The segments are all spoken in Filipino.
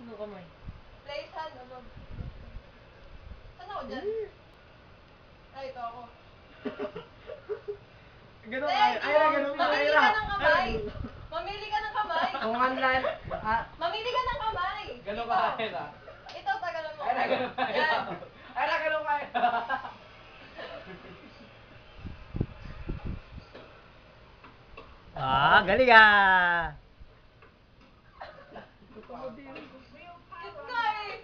Ano kamay? Place hand, ano? Saan ako dyan? Ay, ito ako. Ganun Ay, ay na ganun ka. mamili ka ng kamay. Mamili ka ng kamay. Kung online, Mamili ka ng kamay. ganun Ito. ka na. Ito, tagalan mo. Ay na ganun ka. Yan. Ay na ganun ka. Ah, galing ah. Cute nga eh.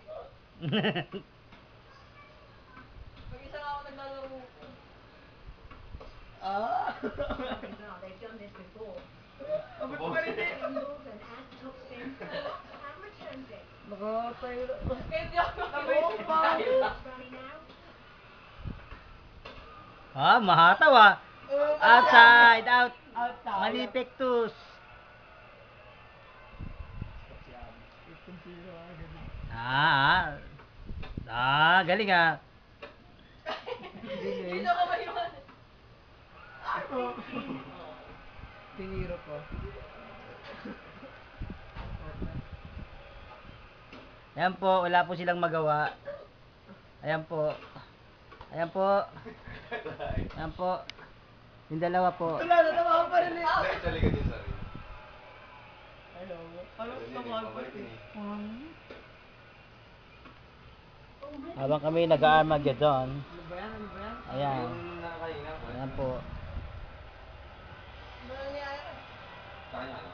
Mag-isa nga ako naglalaro. Ah. Well, they've done this before. Abot pa rin eh. Symbols and add top spin. Camera turns it. Nakatayo na. Hindi ako. Running out. Ah, mahataw ah. Outside, out. Outside. Malipektus. Galing ah. Dito ka ba yun? Tiniro ko. Ayan po, wala po silang magawa. Ayan po. Ayan po. Ayan po. Yung dalawa po. Wala na naman pa rin eh. Talaga din sa rin. Ayaw. Ano naman pa rin eh. Habang kami nag-Armageddon. Ano ba yan? Ano ba yan? Ayan. Yung nakahinga po. Ayan po. Ano nangyayari? Sa kanya, ano?